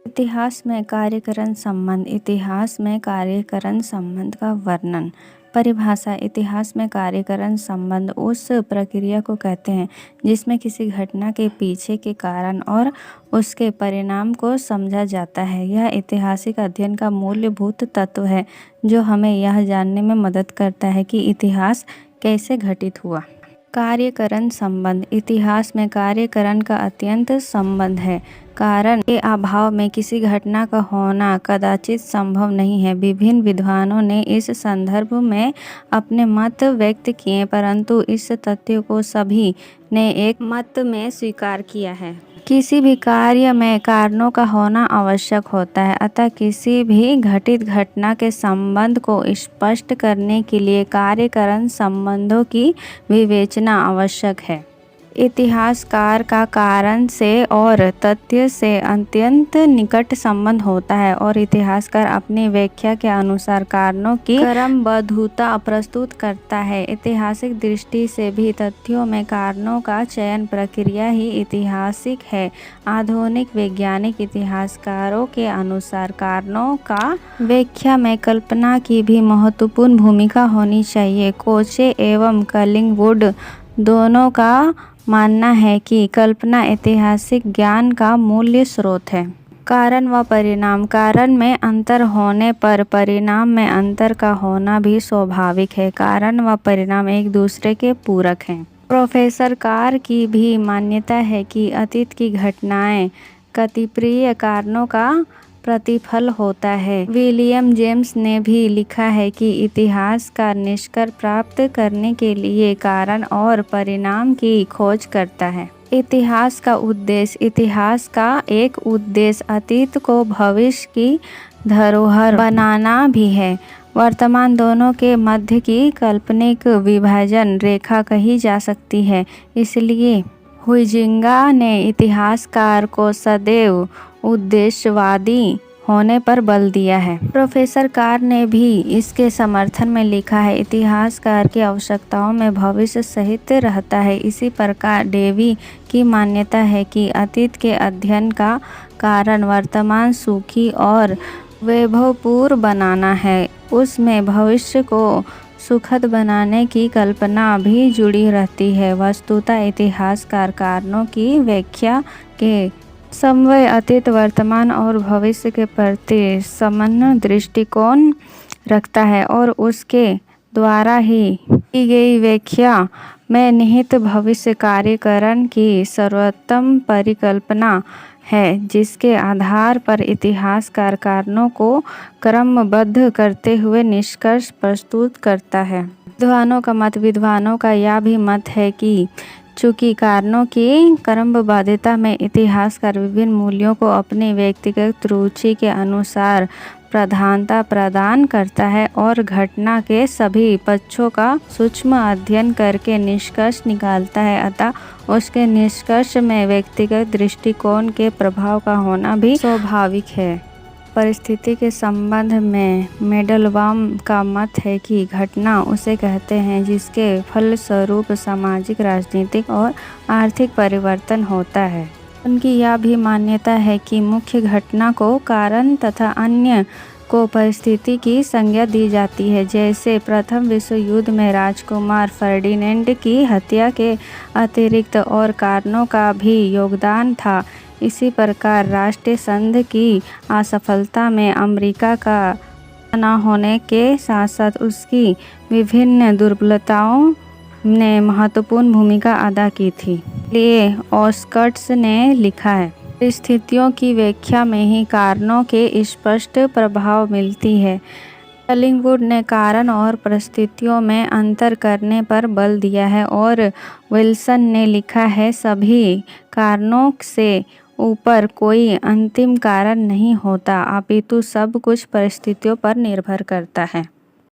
इतिहास में कार्यकरण संबंध। इतिहास में कार्यकरण संबंध का वर्णन। परिभाषा। इतिहास में कार्यकरण संबंध उस प्रक्रिया को कहते हैं जिसमें किसी घटना के पीछे के कारण और उसके परिणाम को समझा जाता है। यह ऐतिहासिक अध्ययन का मूलभूत तत्व है जो हमें यह जानने में मदद करता है कि इतिहास कैसे घटित हुआ। कार्यकरण संबंध। इतिहास में कार्यकरण का अत्यंत संबंध है। कारण के अभाव में किसी घटना का होना कदाचित संभव नहीं है। विभिन्न विद्वानों ने इस संदर्भ में अपने मत व्यक्त किए, परंतु इस तथ्य को सभी ने एक मत में स्वीकार किया है। किसी भी कार्य में कारणों का होना आवश्यक होता है, अतः किसी भी घटित घटना के संबंध को स्पष्ट करने के लिए कार्यकरण संबंधों की विवेचना आवश्यक है। इतिहासकार का कारण से और तथ्य से अत्यंत निकट संबंध होता है और इतिहासकार अपनी व्याख्या के अनुसार कारणों की क्रमबद्धता प्रस्तुत करता है। ऐतिहासिक दृष्टि से भी तथ्यों में कारणों का चयन प्रक्रिया ही ऐतिहासिक है। आधुनिक वैज्ञानिक इतिहासकारों के अनुसार कारणों का व्याख्या में कल्पना की भी महत्वपूर्ण भूमिका होनी चाहिए। कोचे एवं कलिंगवुड दोनों का मानना है कि कल्पना ऐतिहासिक ज्ञान का मूल स्रोत है। कारण व परिणाम। कारण में अंतर होने पर परिणाम में अंतर का होना भी स्वाभाविक है। कारण व परिणाम एक दूसरे के पूरक हैं। प्रोफेसर कार की भी मान्यता है कि अतीत की घटनाएं कतिपय कारणों का प्रतिफल होता है। विलियम जेम्स ने भी लिखा है कि इतिहास का निष्कर्ष प्राप्त करने के लिए कारण और परिणाम की खोज करता है। इतिहास का उद्देश्य। इतिहास का एक उद्देश्य अतीत को भविष्य की धरोहर बनाना भी है। वर्तमान दोनों के मध्य की काल्पनिक विभाजन रेखा कही जा सकती है। इसलिए हुइजिंगा ने इतिहासकार को सदैव उद्देश्यवादी होने पर बल दिया है। प्रोफेसर कार ने भी इसके समर्थन में लिखा है, इतिहासकार की आवश्यकताओं में भविष्य सहित रहता है। इसी प्रकार डेवी की मान्यता है कि अतीत के अध्ययन का कारण वर्तमान सुखी और वैभवपूर्ण बनाना है। उसमें भविष्य को सुखद बनाने की कल्पना भी जुड़ी रहती है। वस्तुतः इतिहासकार कारणों की व्याख्या के समन्वय अतीत, वर्तमान और भविष्य के प्रति समान दृष्टिकोण रखता है और उसके द्वारा ही की गई व्याख्या में निहित भविष्य कार्यकरण की सर्वोत्तम परिकल्पना है, जिसके आधार पर इतिहासकार कारणों को क्रमबद्ध करते हुए निष्कर्ष प्रस्तुत करता है। विद्वानों का मत। विद्वानों का यह भी मत है कि चूँकि कारणों की क्रमबद्धता में इतिहासकार विभिन्न मूल्यों को अपनी व्यक्तिगत रुचि के अनुसार प्रधानता प्रदान करता है और घटना के सभी पक्षों का सूक्ष्म अध्ययन करके निष्कर्ष निकालता है, अतः उसके निष्कर्ष में व्यक्तिगत दृष्टिकोण के प्रभाव का होना भी स्वाभाविक है। परिस्थिति के संबंध में मेंडलबाम का मत है कि घटना उसे कहते हैं जिसके फलस्वरूप सामाजिक, राजनीतिक और आर्थिक परिवर्तन होता है। उनकी यह भी मान्यता है कि मुख्य घटना को कारण तथा अन्य को परिस्थिति की संज्ञा दी जाती है। जैसे प्रथम विश्व युद्ध में राजकुमार फर्डिनेंड की हत्या के अतिरिक्त और कारणों का भी योगदान था, इसी प्रकार राष्ट्रीय संघ की असफलता में अमेरिका का न होने के साथ साथ उसकी विभिन्न दुर्बलताओं ने महत्वपूर्ण भूमिका अदा की थी। लिए ऑस्कर्ट्स ने लिखा है, परिस्थितियों की व्याख्या में ही कारणों के स्पष्ट प्रभाव मिलती है। कलिंगवुड ने कारण और परिस्थितियों में अंतर करने पर बल दिया है और विल्सन ने लिखा है, सभी कारणों से ऊपर कोई अंतिम कारण नहीं होता, अपितु सब कुछ परिस्थितियों पर निर्भर करता है।